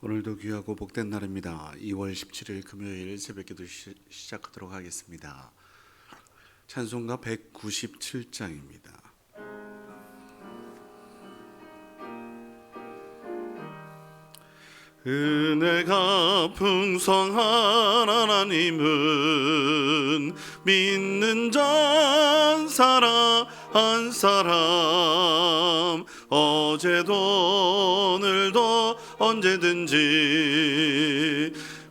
오늘도 귀하고 복된 날입니다. 2월 17일 금요일 새벽기도 시작하도록 하겠습니다. 찬송가 197장입니다. 은혜가 풍성한 하나님은 믿는 자 한 사람 어제도 오늘도 언제든지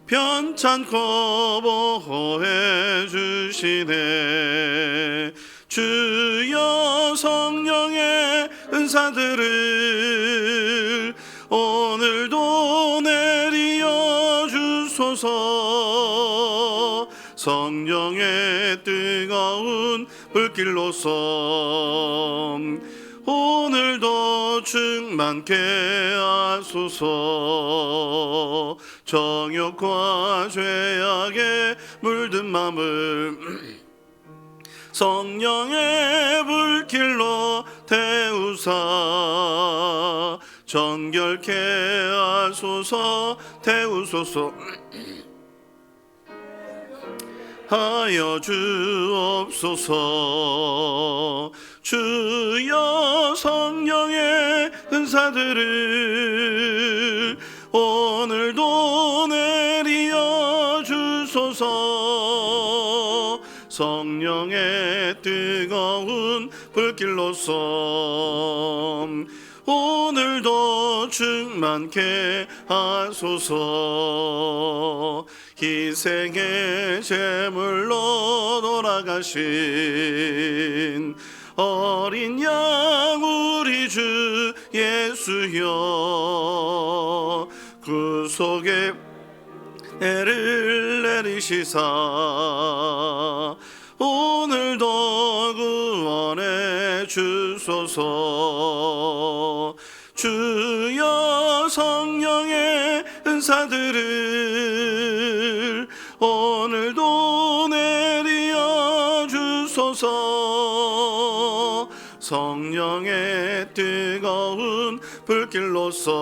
편찮고 보호해 주시네. 주여 성령의 은사들을 오늘도 내리어 주소서. 성령의 뜨거운 불길로서 오늘도 충만케 하소서. 정욕과 죄악에 물든 마음을 성령의 불길로 태우사 정결케 하소서. 태우소서 하여 주옵소서. 주여 성령의 은사들을 오늘도 내리어 주소서. 성령의 뜨거운 불길로서 오늘도 충만케 하소서. 희생의 제물로 돌아가신 어린 양 우리 주 예수여, 구속의 애를 내리시사 오늘도 구원해 주소서. 주여 성령의 은사들을 오늘도 내리어 주소서. 성령의 뜨거운 불길로서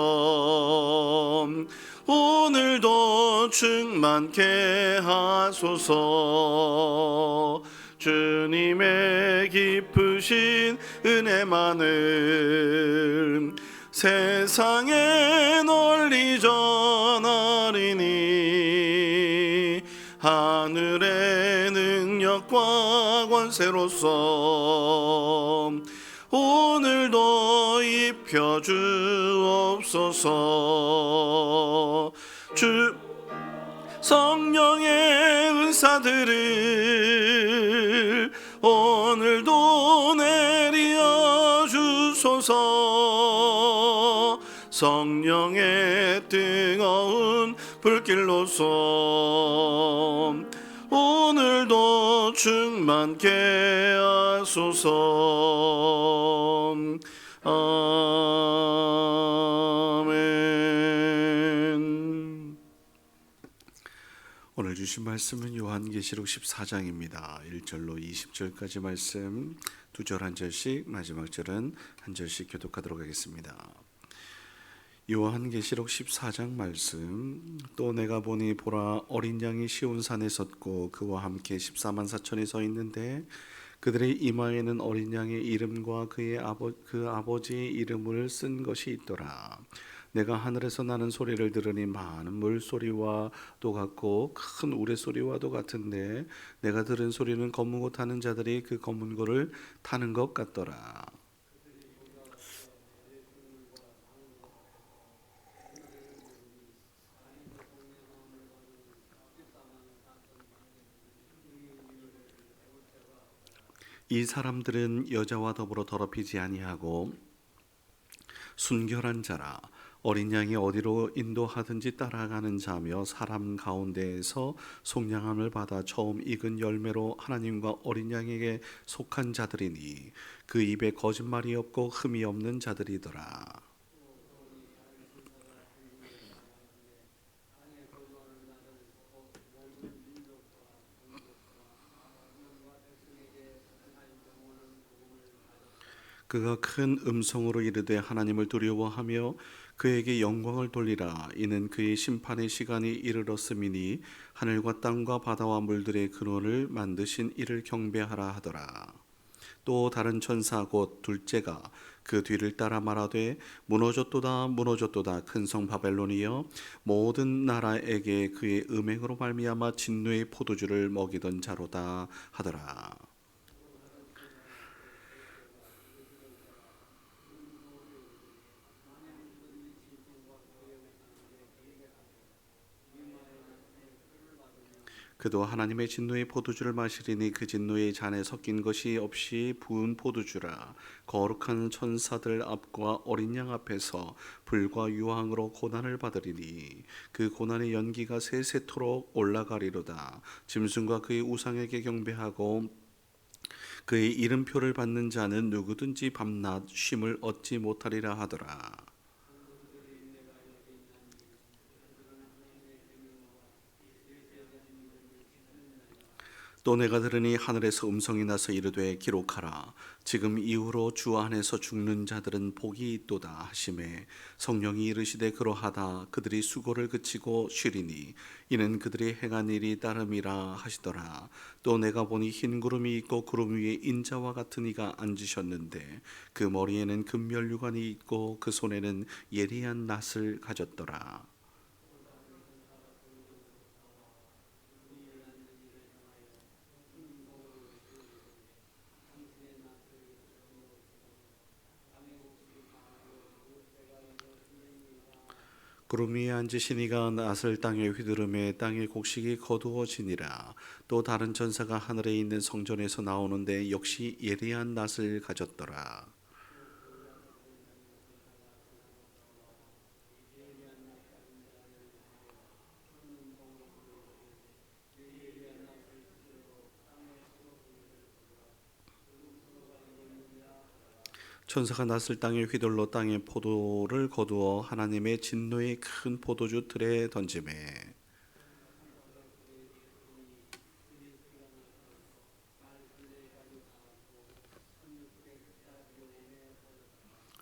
오늘도 충만케 하소서. 주님의 깊으신 은혜만을 세상에 널리 전하리니 하늘의 능력과 권세로서 오늘도 입혀 주옵소서. 주 성령의 은사들을 오늘도 내리어 주소서. 성령의 뜨거운 불길로서 오늘도 충만케 하소서. 아멘. 오늘 주신 말씀은 요한계시록 14장입니다. 1절로 20절까지 말씀, 두 절 한 절씩, 마지막 절은 한 절씩 교독하도록 하겠습니다. 요한계시록 14장 말씀. 또 내가 보니 보라, 어린 양이 시온산에 섰고 그와 함께 14만 4천이 서 있는데 그들의 이마에는 어린 양의 이름과 그 아버지의 이름을 쓴 것이 있더라. 내가 하늘에서 나는 소리를 들으니 많은 물소리와도 같고 큰 우레소리와도 같은데 내가 들은 소리는 검은 옷 타는 자들이 그 검은 고를 타는 것 같더라. 이 사람들은 여자와 더불어 더럽히지 아니하고 순결한 자라. 어린 양이 어디로 인도하든지 따라가는 자며 사람 가운데에서 속량함을 받아 처음 익은 열매로 하나님과 어린 양에게 속한 자들이니 그 입에 거짓말이 없고 흠이 없는 자들이더라. 그가 큰 음성으로 이르되 하나님을 두려워하며 그에게 영광을 돌리라. 이는 그의 심판의 시간이 이르렀음이니 하늘과 땅과 바다와 물들의 근원을 만드신 이를 경배하라 하더라. 또 다른 천사 곧 둘째가 그 뒤를 따라 말하되 무너졌도다 무너졌도다 큰 성 바벨론이여 모든 나라에게 그의 음행으로 말미암아 진노의 포도주를 먹이던 자로다 하더라. 그도 하나님의 진노의 포도주를 마시리니 그 진노의 잔에 섞인 것이 없이 부은 포도주라. 거룩한 천사들 앞과 어린 양 앞에서 불과 유황으로 고난을 받으리니 그 고난의 연기가 세세토록 올라가리로다. 짐승과 그의 우상에게 경배하고 그의 이름표를 받는 자는 누구든지 밤낮 쉼을 얻지 못하리라 하더라. 또 내가 들으니 하늘에서 음성이 나서 이르되 기록하라. 지금 이후로 주 안에서 죽는 자들은 복이 있도다 하시매 성령이 이르시되 그러하다. 그들이 수고를 그치고 쉬리니 이는 그들이 행한 일이 따름이라 하시더라. 또 내가 보니 흰 구름이 있고 구름 위에 인자와 같은 이가 앉으셨는데 그 머리에는 금면류관이 있고 그 손에는 예리한 낫을 가졌더라. 구름 위에 앉으신 이가 낫을 땅에 휘두르매 땅의 곡식이 거두어지니라. 또 다른 천사가 하늘에 있는 성전에서 나오는데 역시 예리한 낫을 가졌더라. 천사가 낫을 땅에 휘둘러 땅의 포도를 거두어 하나님의 진노의 큰 포도주 틀에 던지매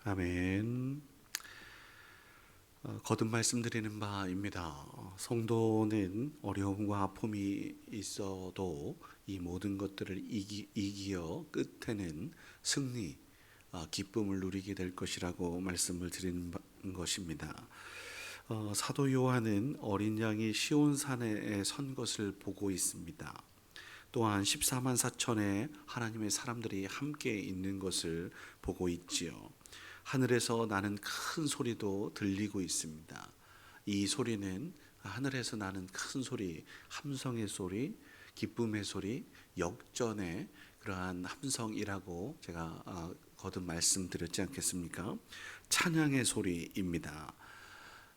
아멘. 거듭 말씀드리는 바입니다. 성도는 어려움과 아픔이 있어도 이 모든 것들을 이기어 끝에는 승리, 기쁨을 누리게 될 것이라고 말씀을 드린 것입니다. 사도 요한은 어린 양이 시온산에 선 것을 보고 있습니다. 또한 14만 4천의 하나님의 사람들이 함께 있는 것을 보고 있지요. 하늘에서 나는 큰 소리도 들리고 있습니다. 이 소리는 하늘에서 나는 큰 소리, 함성의 소리, 기쁨의 소리, 역전의 그러한 함성이라고 제가 거듭 말씀드렸지 않겠습니까? 찬양의 소리입니다.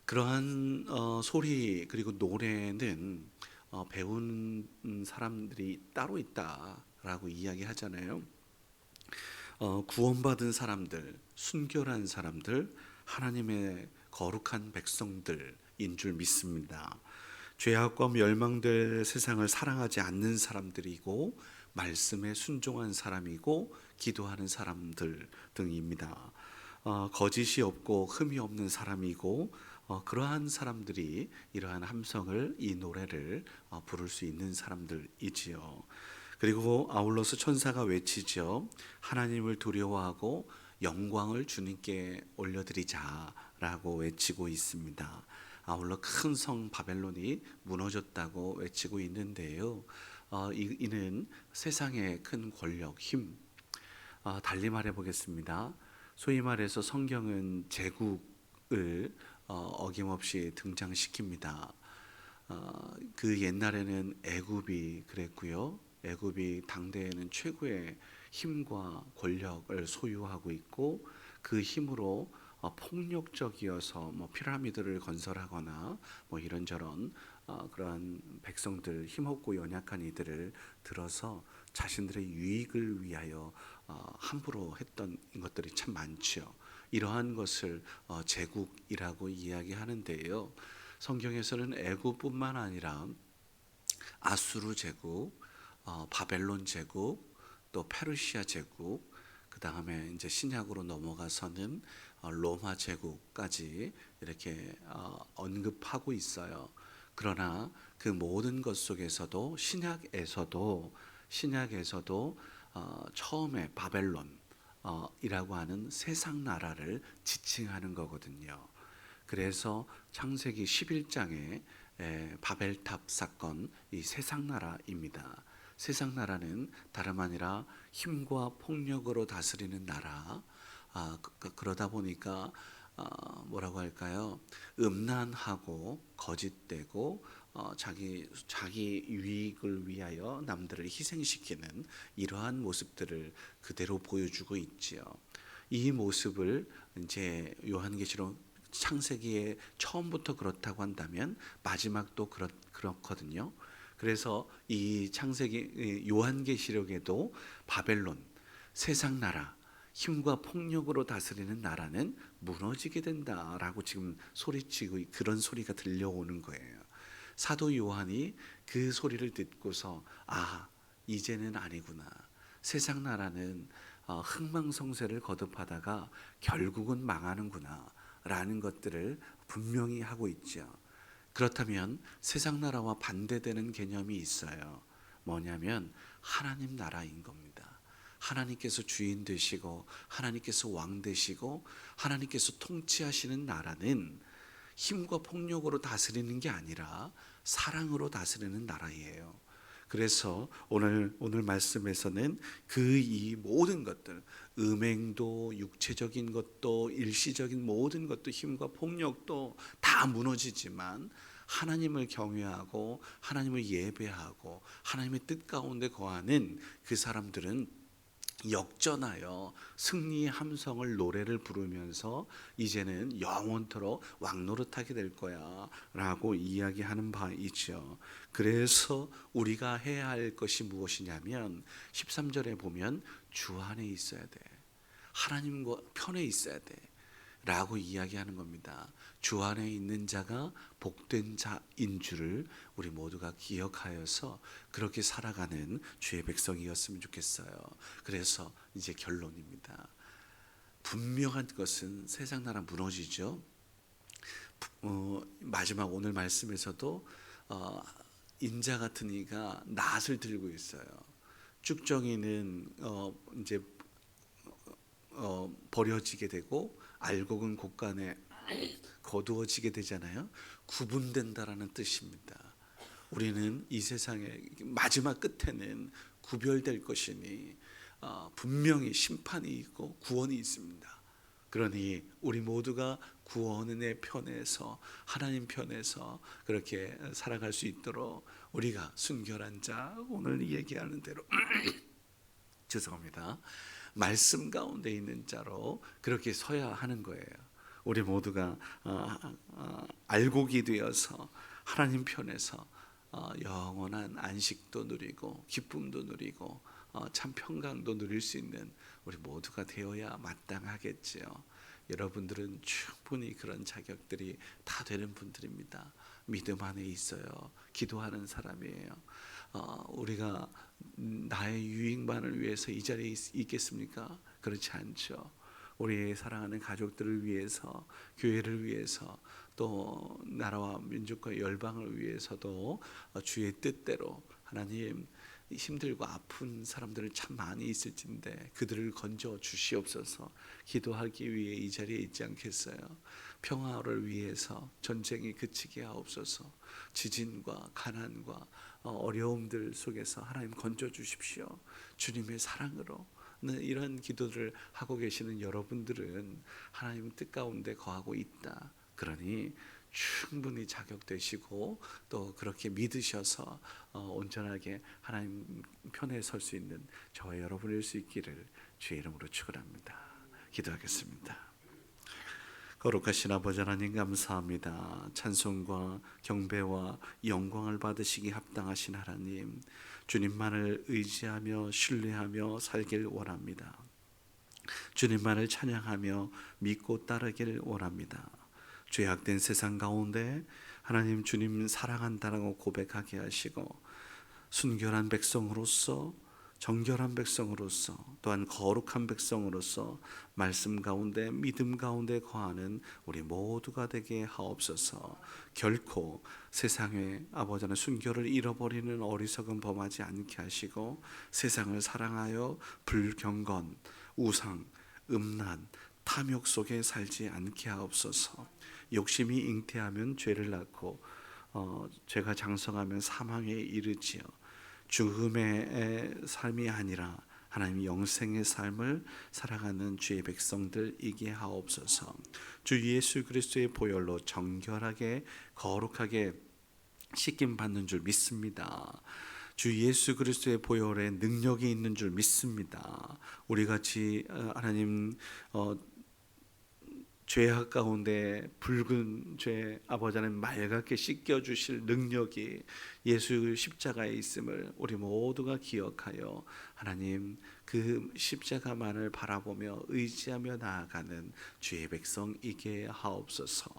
그러한 소리 그리고 노래는 배운 사람들이 따로 있다라고 이야기하잖아요. 구원받은 사람들, 순결한 사람들, 하나님의 거룩한 백성들인 줄 믿습니다. 죄악과 멸망될 세상을 사랑하지 않는 사람들이고 말씀에 순종한 사람이고 기도하는 사람들 등입니다. 거짓이 없고 흠이 없는 사람이고 그러한 사람들이 이러한 함성을 이 노래를 부를 수 있는 사람들이지요. 그리고 아울러서 천사가 외치죠. 하나님을 두려워하고 영광을 주님께 올려드리자라고 외치고 있습니다. 아울러 큰 성 바벨론이 무너졌다고 외치고 있는데요. 이는 세상의 큰 권력, 힘. 달리 말해 보겠습니다. 소위 말해서 성경은 제국을 어김없이 등장시킵니다. 그 옛날에는 애굽이 그랬고요. 애굽이 당대에는 최고의 힘과 권력을 소유하고 있고 그 힘으로 폭력적이어서 피라미드를 건설하거나 이런저런 그러한 백성들 힘없고 연약한 이들을 들어서 자신들의 유익을 위하여 함부로 했던 것들이 참 많죠. 이러한 것을 제국이라고 이야기하는데요. 성경에서는 애굽뿐만 아니라 아수르 제국, 바벨론 제국, 또 페르시아 제국, 그 다음에 이제 신약으로 넘어가서는 로마 제국까지 이렇게 언급하고 있어요. 그러나 그 모든 것 속에서도 신약에서도 처음에 바벨론 이라고 하는 세상 나라를 지칭하는 거거든요. 그래서 창세기 11장에 바벨탑 사건, 이 세상 나라입니다. 세상 나라는 다름 아니라 힘과 폭력으로 다스리는 나라. 그러다 보니까 뭐라고 할까요? 음란하고 거짓되고 자기 유익을 위하여 남들을 희생시키는 이러한 모습들을 그대로 보여주고 있지요. 이 모습을 이제 요한계시록 창세기에 처음부터 그렇다고 한다면 마지막도 그렇거든요. 그래서 이 창세기 요한계시록에도 바벨론 세상 나라 힘과 폭력으로 다스리는 나라는 무너지게 된다라고 지금 소리치고 그런 소리가 들려오는 거예요. 사도 요한이 그 소리를 듣고서 이제는 아니구나. 세상 나라는 흥망성쇠를 거듭하다가 결국은 망하는구나 라는 것들을 분명히 하고 있죠. 그렇다면 세상 나라와 반대되는 개념이 있어요. 뭐냐면 하나님 나라인 겁니다. 하나님께서 주인 되시고 하나님께서 왕 되시고 하나님께서 통치하시는 나라는 힘과 폭력으로 다스리는 게 아니라 사랑으로 다스리는 나라예요. 그래서 오늘 말씀에서는 그 이 모든 것들, 음행도 육체적인 것도 일시적인 모든 것도 힘과 폭력도 다 무너지지만 하나님을 경외하고 하나님을 예배하고 하나님의 뜻 가운데 거하는 그 사람들은 역전하여 승리의 함성을 노래를 부르면서 이제는 영원토록 왕노릇하게 될 거야 라고 이야기하는 바이죠. 그래서 우리가 해야 할 것이 무엇이냐면 13절에 보면 주 안에 있어야 돼, 하나님과 편에 있어야 돼 라고 이야기하는 겁니다. 주 안에 있는 자가 복된 자인 줄을 우리 모두가 기억하여서 그렇게 살아가는 주의 백성이었으면 좋겠어요. 그래서 이제 결론입니다. 분명한 것은 세상 나라 무너지죠. 마지막 오늘 말씀에서도 인자 같은 이가 낫을 들고 있어요. 쭉정이는 이제 버려지게 되고 알곡은 곳간에 거두어지게 되잖아요. 구분된다라는 뜻입니다. 우리는 이 세상의 마지막 끝에는 구별될 것이니 분명히 심판이 있고 구원이 있습니다. 그러니 우리 모두가 구원의 편에서 하나님 편에서 그렇게 살아갈 수 있도록 우리가 순결한 자, 오늘 얘기하는 대로 죄송합니다. 말씀 가운데 있는 자로 그렇게 서야 하는 거예요. 우리 모두가 알곡이 되어서 하나님 편에서 영원한 안식도 누리고 기쁨도 누리고 참 평강도 누릴 수 있는 우리 모두가 되어야 마땅하겠지요. 여러분들은 충분히 그런 자격들이 다 되는 분들입니다. 믿음 안에 있어요. 기도하는 사람이에요. 우리가 나의 유익만을 위해서 이 자리에 있겠습니까? 그렇지 않죠. 우리의 사랑하는 가족들을 위해서, 교회를 위해서, 또 나라와 민족과 열방을 위해서도 주의 뜻대로 하나님, 힘들고 아픈 사람들을 참 많이 있을진데 그들을 건져 주시옵소서. 기도하기 위해 이 자리에 있지 않겠어요? 평화를 위해서 전쟁이 그치게 하옵소서. 지진과 가난과 어려움들 속에서 하나님 건져 주십시오. 주님의 사랑으로. 이런 기도를 하고 계시는 여러분들은 하나님 뜻 가운데 거하고 있다. 그러니 충분히 자격되시고 또 그렇게 믿으셔서 온전하게 하나님 편에 설 수 있는 저와 여러분일 수 있기를 주의 이름으로 축원합니다. 기도하겠습니다. 거룩하신 아버지 하나님 감사합니다. 찬송과 경배와 영광을 받으시기 합당하신 하나님, 주님만을 의지하며 신뢰하며 살길 원합니다. 주님만을 찬양하며 믿고 따르길 원합니다. 죄악된 세상 가운데 하나님 주님 사랑한다라고 고백하게 하시고 순결한 백성으로서 정결한 백성으로서 또한 거룩한 백성으로서 말씀 가운데 믿음 가운데 거하는 우리 모두가 되게 하옵소서. 결코 세상에 아버지는 순교를 잃어버리는 어리석은 범하지 않게 하시고 세상을 사랑하여 불경건, 우상, 음란, 탐욕 속에 살지 않게 하옵소서. 욕심이 잉태하면 죄를 낳고 죄가 장성하면 사망에 이르지요. 죽음의 삶이 아니라 하나님 영생의 삶을 살아가는 주의 백성들이게 하옵소서. 주 예수 그리스도의 보혈로 정결하게 거룩하게 씻김 받는 줄 믿습니다. 주 예수 그리스도의 보혈에 능력이 있는 줄 믿습니다. 우리 같이 하나님 죄악 가운데 붉은 죄 아버지 하나님 맑게 씻겨주실 능력이 예수 십자가에 있음을 우리 모두가 기억하여 하나님 그 십자가만을 바라보며 의지하며 나아가는 주의 백성이게 하옵소서.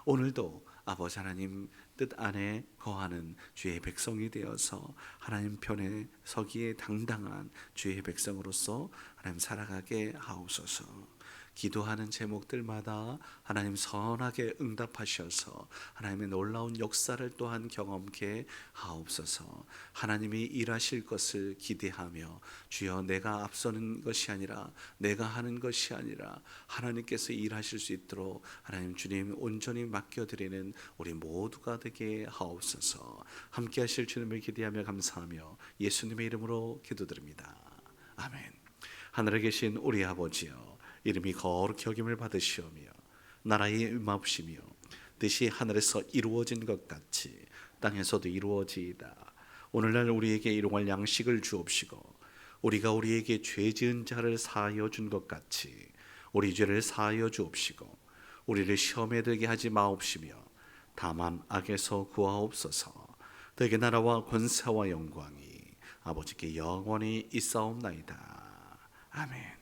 오늘도 아버지 하나님 뜻 안에 거하는 주의 백성이 되어서 하나님 편에 서기에 당당한 주의 백성으로서 하나님 살아가게 하옵소서. 기도하는 제목들마다 하나님 선하게 응답하셔서 하나님의 놀라운 역사를 또한 경험케 하옵소서. 하나님이 일하실 것을 기대하며 주여 내가 앞서는 것이 아니라 내가 하는 것이 아니라 하나님께서 일하실 수 있도록 하나님 주님 온전히 맡겨드리는 우리 모두가 되게 하옵소서. 함께 하실 주님을 기대하며 감사하며 예수님의 이름으로 기도드립니다. 아멘. 하늘에 계신 우리 아버지여, 이름이 거룩히 여김을 받으시오며 나라의 임하옵시며 뜻이 하늘에서 이루어진 것 같이 땅에서도 이루어지이다. 오늘날 우리에게 일용할 양식을 주옵시고 우리가 우리에게 죄 지은 자를 사하여 준 것 같이 우리 죄를 사하여 주옵시고 우리를 시험에 들게 하지 마옵시며 다만 악에서 구하옵소서. 너에게 나라와 권세와 영광이 아버지께 영원히 있사옵나이다. 아멘.